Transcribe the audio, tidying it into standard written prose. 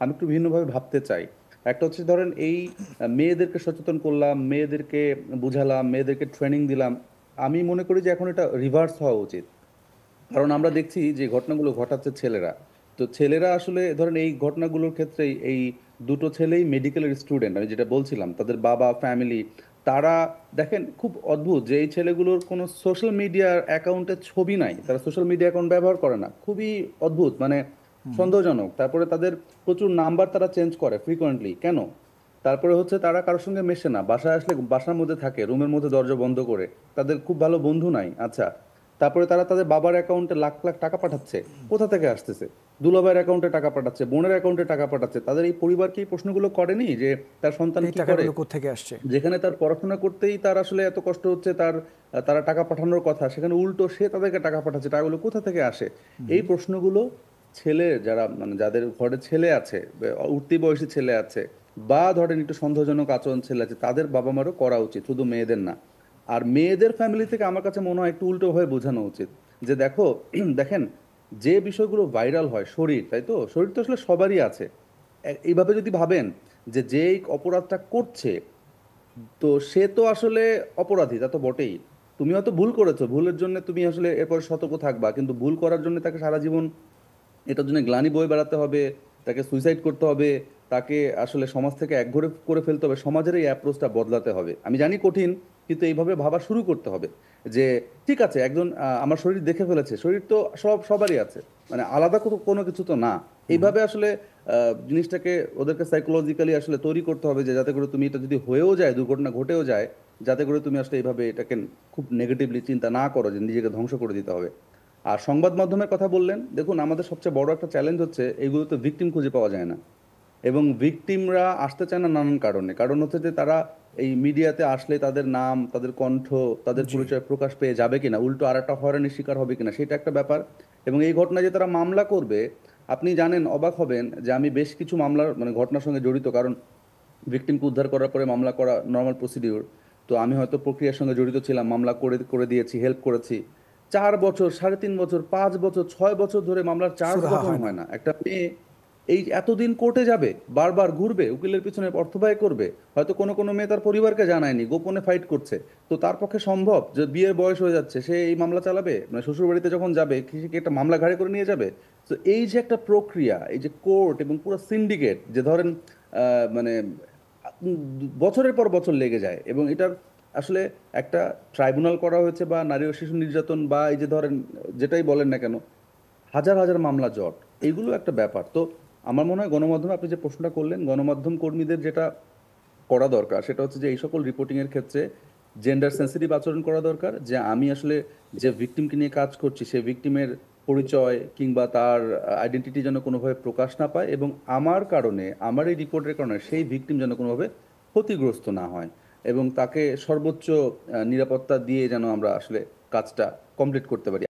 আমি একটু ভিন্নভাবে ভাবতে চাই। একটা হচ্ছে ধরেন এই মেয়েদেরকে সচেতন করলাম, মেয়েদেরকে বুঝালাম, মেয়েদেরকে ট্রেনিং দিলাম। আমি মনে করি যে এখন এটা রিভার্স হওয়া উচিত। কারণ আমরা দেখছি যে ঘটনাগুলো ঘটাচ্ছে ছেলেরা। তো ছেলেরা আসলে ধরেন এই ঘটনাগুলোর ক্ষেত্রে এই দুটো ছেলেই মেডিকেলের স্টুডেন্ট, আমি যেটা বলছিলাম, তাদের বাবা ফ্যামিলি, তারা দেখেন খুব অদ্ভুত যে এই ছেলেগুলোর কোনো সোশ্যাল মিডিয়ার অ্যাকাউন্টে ছবি নাই, তারা সোশ্যাল মিডিয়া অ্যাকাউন্ট ব্যবহার করে না, খুবই অদ্ভুত, মানে সন্দেহজনক। তারপরে তাদের প্রচুর নাম্বার তারা চেঞ্জ করে ফ্রিকোয়েন্টলি, কেন? তারপরে হচ্ছে তারা কারোর সঙ্গে মেশে না, বাসায় আসলে বাসার মধ্যে থাকে, রুমের মধ্যে দরজা বন্ধ করে, তাদের খুব ভালো বন্ধু নাই। আচ্ছা, তারপরে তারা তাদের বাবার অ্যাকাউন্টে লাখ লাখ টাকা পাঠাচ্ছে, কোথা থেকে আসতেছে? দুলাভাইয়ের অ্যাকাউন্টে টাকা পাঠাচ্ছে, বোনের অ্যাকাউন্টে টাকা পাঠাচ্ছে। তাদের এই পরিবার কি এই প্রশ্নগুলো করেনি যে তার সন্তান এই কি করে? টাকাগুলো কোত্থেকে আসছে? যেখানে তার পড়াশোনা করতেই তার আসলে এত কষ্ট হচ্ছে, তার তারা টাকা পাঠানোর কথা, সেখানে উল্টো সে তাদেরকে টাকা পাঠাচ্ছে, টাকাগুলো কোথা থেকে আসে? এই প্রশ্নগুলো ছেলে যারা, মানে যাদের ঘরে ছেলে আছে, উঠতি বয়সী ছেলে আছে, বা ধরেন একটু সন্দেহজনক আচরণ ছেলে আছে, তাদের বাবা মারও করা উচিত, শুধু মেয়েদের না। আর মেয়েদের ফ্যামিলি থেকে আমার কাছে মনে হয় একটু উল্টো হয়ে বোঝানো উচিত যে দেখো, দেখেন, যে বিষয়গুলো ভাইরাল হয়, শরীর, তাই তো, শরীর তো আসলে সবারই আছে। এইভাবে যদি ভাবেন যে যেই অপরাধটা করছে, তো সে তো আসলে অপরাধী, তা তো বটেই। তুমি হয়তো ভুল করেছো, ভুলের জন্য তুমি আসলে এরপর সতর্ক থাকবা, কিন্তু ভুল করার জন্য তাকে সারা জীবন এটার জন্য গ্লানি বয়ে বেড়াতে হবে, তাকে সুইসাইড করতে হবে, তাকে আসলে সমাজ থেকে একঘরে করে ফেলতে হবে, সমাজের এই অ্যাপ্রোচটা বদলাতে হবে। আমি জানি কঠিন, কিন্তু এইভাবে ভাবা শুরু করতে হবে যে ঠিক আছে, একজন আমার শরীর দেখে ফেলেছে, শরীর তো সবারই আছে, মানে আলাদা কোনো কিছু তো না। এইভাবে আসলে জিনিসটাকে ওদেরকে সাইকোলজিক্যালি আসলে তৈরি করতে হবে যে যাতে করে তুমি এটা যদি হয়েও যায়, দুর্ঘটনা ঘটেও যায়, যাতে করে তুমি আসলে এইভাবে এটাকে খুব নেগেটিভলি চিন্তা না করো যে নিজেকে ধ্বংস করে দিতে হবে। আর সংবাদ মাধ্যমের কথা বললেন, দেখুন আমাদের সবচেয়ে বড় একটা চ্যালেঞ্জ হচ্ছে এইগুলোতে ভিকটিম খুঁজে পাওয়া যায় না। এবং ভিকটিমরা আসতে চায় না নানান কারণে, কারণ হচ্ছে যে তারা এই মিডিয়াতে আসলে তাদের নাম, তাদের কণ্ঠ, তাদের জি। পরিচয় প্রকাশ পেয়ে যাবে কিনা, উল্টো আর একটা হয়রানির শিকার হবে কিনা, সেটা একটা ব্যাপার। এবং এই ঘটনায় যে তারা মামলা করবে, আপনি জানেন, অবাক হবেন যে আমি বেশ কিছু মামলার মানে ঘটনার সঙ্গে জড়িত, কারণ ভিকটিমকে উদ্ধার করার পরে মামলা করা নর্মাল প্রসিডিউর। তো আমি হয়তো প্রক্রিয়ার সঙ্গে জড়িত ছিলাম, মামলা করে করে দিয়েছি, হেল্প করেছি। 4 বছর, 3.5 বছর, 5 বছর, 6 বছর ধরে মামলার চার্জ সুরাহা গঠন হয় না। হয় না। একটা মেয়ে এই এতদিন কোর্টে যাবে, বারবার ঘুরবে, উকিলের পিছনে অর্থ ব্যয় করবে, হয়তো কোনো কোনো মেয়ে তার পরিবারকে জানায়নি, গোপনে ফাইট করছে। তো তার পক্ষে সম্ভব যে বিয়ের বয়স হয়ে যাচ্ছে, সে এই মামলা চালাবে? মানে শ্বশুর বাড়িতে যখন যাবে, সে কি একটা মামলা ঘাড়ে করে নিয়ে যাবে? তো এই যে একটা প্রক্রিয়া, এই যে কোর্ট এবং পুরো সিন্ডিকেট, যে ধরেন মানে বছরের পর বছর লেগে যায়, এবং এটার আসলে একটা ট্রাইব্যুনাল করা হয়েছে, বা নারী ও শিশু নির্যাতন, বা এই যে ধরেন যেটাই বলেন না কেন, হাজার হাজার মামলা জট, এগুলো একটা ব্যাপার। তো আমার মনে হয় গণমাধ্যমে আপনি যে প্রশ্নটা করলেন, গণমাধ্যম কর্মীদের যেটা করা দরকার সেটা হচ্ছে যে এই সকল রিপোর্টিং এর ক্ষেত্রে জেন্ডার সেন্সিটিভ আচরণ করা দরকার, যে আমি আসলে যে ভিকটিমকে নিয়ে কাজ করছি, সেই ভিকটিমের পরিচয় কিংবা তার আইডেন্টিটি যেন কোনোভাবে প্রকাশ না পায়, এবং আমার কারণে, আমার এই রিপোর্টের কারণে সেই ভিকটিম যেন কোনোভাবে ক্ষতিগ্রস্ত না হয়, এবং তাকে সর্বোচ্চ নিরাপত্তা দিয়ে যেন আমরা আসলে কাজটা কমপ্লিট করতে পারি।